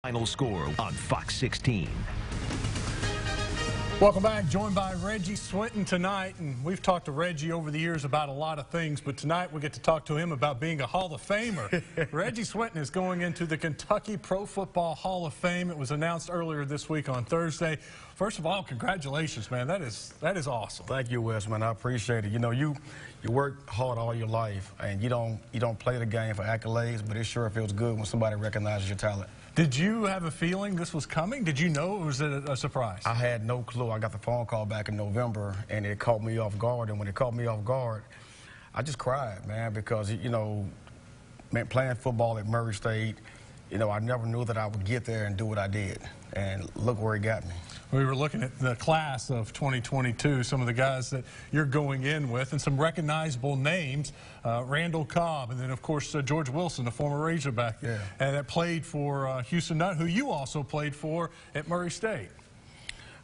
Final score on Fox 16. Welcome back. Joined by Reggie Swinton tonight, and we've talked to Reggie over the years about a lot of things, but tonight we get to talk to him about being a Hall of Famer. Reggie Swinton is going into the Kentucky Pro Football Hall of Fame. It was announced earlier this week on Thursday. First of all, congratulations, man. That is awesome. Thank you, Wes, man. I appreciate it. You know, you work hard all your life, and you don't play the game for accolades, but it sure feels good when somebody recognizes your talent. Did you have a feeling this was coming? Did you know, or was it a surprise? I had no clue. I got the phone call back in November, and it caught me off guard. And when it caught me off guard, I just cried, man, because, you know, man, playing football at Murray State, you know, I never knew that I would get there and do what I did. And look where it got me. We were looking at the class of 2022, some of the guys that you're going in with, and some recognizable names, Randall Cobb, and then, of course, George Wilson, the former Razorback, and that played for Houston Nutt, who you also played for at Murray State.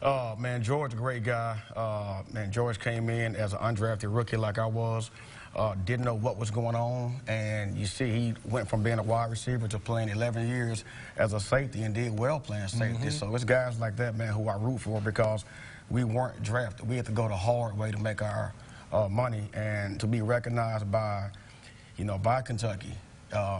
Man, George, a great guy. Man, George came in as an undrafted rookie like I was. Didn't know what was going on, and you see he went from being a wide receiver to playing 11 years as a safety and did well playing safety. So it's guys like that, man, who I root for because we weren't drafted. We had to go the hard way to make our money, and to be recognized by, you know, by Kentucky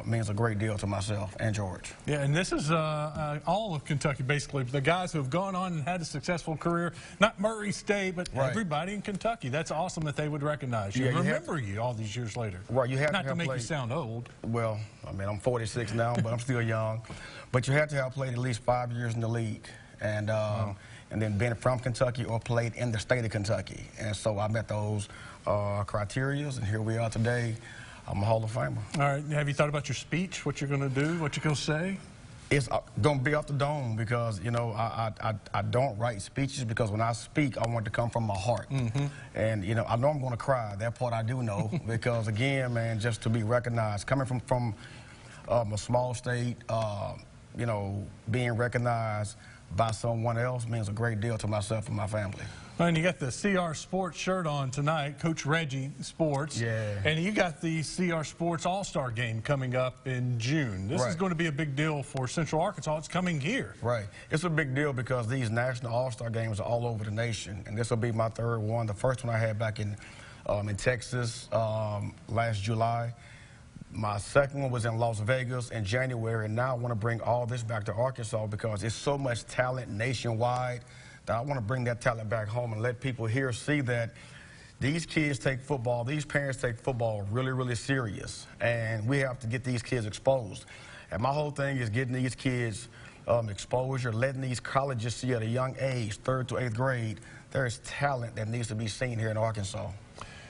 means a great deal to myself and George. Yeah, and this is all of Kentucky, basically. The guys who have gone on and had a successful career, not Murray State, but everybody in Kentucky. That's awesome that they would recognize you and remember you all these years later. Right, you have not to make you sound old. Well, I mean, I'm 46 now, but I'm still young. But you have to have played at least 5 years in the league, and then been from Kentucky or played in the state of Kentucky. And so I met those criteria, and here we are today. I'm a Hall of Famer. All right. Have you thought about your speech, what you're going to do, what you're going to say? It's going to be off the dome because, you know, I don't write speeches because when I speak, I want it to come from my heart. And, you know, I know I'm going to cry. That part I do know because, again, man, just to be recognized, coming from a small state, you know, being recognized by someone else means a great deal to myself and my family. And you got the CR Sports shirt on tonight, Coach Reggie Sports. Yeah. And you got the CR Sports AllStar Game coming up in June. This is going to be a big deal for Central Arkansas. It's coming here. Right. It's a big deal because these national AllStar Games are all over the nation. And this will be my third one. The first one I had back in Texas last July. My second one was in Las Vegas in January. And now I want to bring all this back to Arkansas because there's so much talent nationwide that I want to bring that talent back home and let people here see that these kids take football, these parents take football really, really serious. And we have to get these kids exposed. And my whole thing is getting these kids exposure, letting these colleges see at a young age, 3rd to 8th grade, there's talent that needs to be seen here in Arkansas.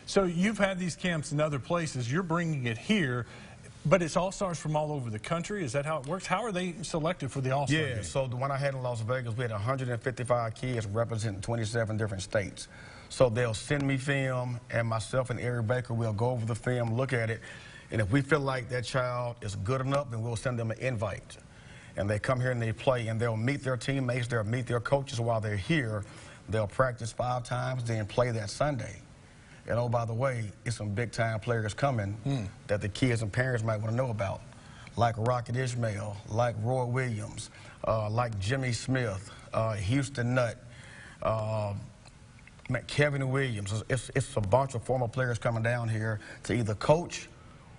So you've had these camps in other places. You're bringing it here. But it's all-stars from all over the country. Is that how it works? How are they selected for the all-star game? Yeah, so the one I had in Las Vegas, we had 155 kids representing 27 different states. So they'll send me film, and myself and Eric Baker will go over the film, look at it, and if we feel like that child is good enough, then we'll send them an invite. And they come here and they play, and they'll meet their teammates, they'll meet their coaches while they're here. They'll practice 5 times, then play that Sunday. And oh, by the way, it's some big-time players coming that the kids and parents might want to know about, like Rocket Ismail, like Roy Williams, like Jimmy Smith, Houston Nutt, Kevin Williams. It's a bunch of former players coming down here to either coach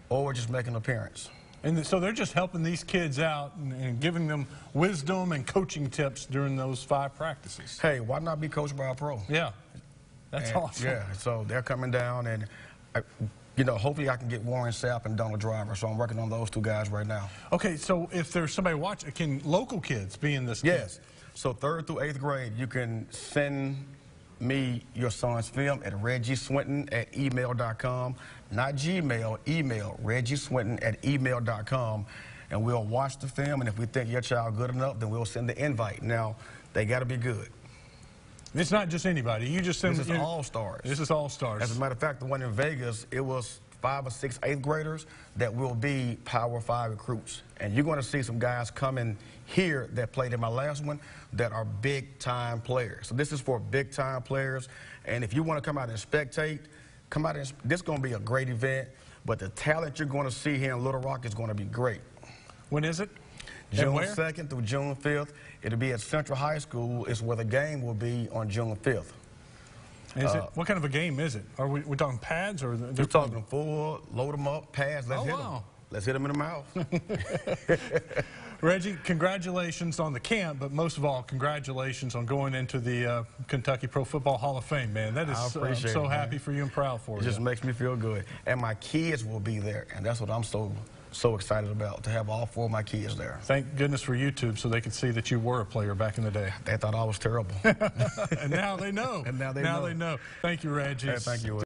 or just make an appearance. And so they're just helping these kids out and giving them wisdom and coaching tips during those 5 practices. Hey, why not be coached by a pro? Yeah. That's awesome. Yeah, so they're coming down, and, you know, hopefully I can get Warren Sapp and Donald Driver, so I'm working on those 2 guys right now. Okay, so if there's somebody watching, can local kids be in this game? Yes. So 3rd through 8th grade, you can send me your son's film at reggieswinton@email.com, not Gmail, email, reggieswinton@email.com, and we'll watch the film, and if we think your child good enough, then we'll send the invite. Now, they got to be good. It's not just anybody. You just send. This is all-stars. This is all-stars. As a matter of fact, the one in Vegas, it was 5 or 6 8th graders that will be Power 5 recruits. And you're going to see some guys coming here that played in my last one that are big-time players. So this is for big-time players. And if you want to come out and spectate, come out and this is going to be a great event. But the talent you're going to see here in Little Rock is going to be great. When is it? June where? 2nd through June 5th. It'll be at Central High School. It's where the game will be on June 5th. What kind of a game is it? Are we talking pads or? We're talking full, load them up, pads, let's hit them. Let's hit them in the mouth. Reggie, congratulations on the camp, but most of all, congratulations on going into the Kentucky Pro Football Hall of Fame, man. That is, I'm so happy for you and proud for you. It just makes me feel good. And my kids will be there, and that's what I'm so excited about, to have all 4 of my kids there. Thank goodness for YouTube so they could see that you were a player back in the day. They thought I was terrible. And now they know. And now they know. Thank you, Reggie. Hey, thank you.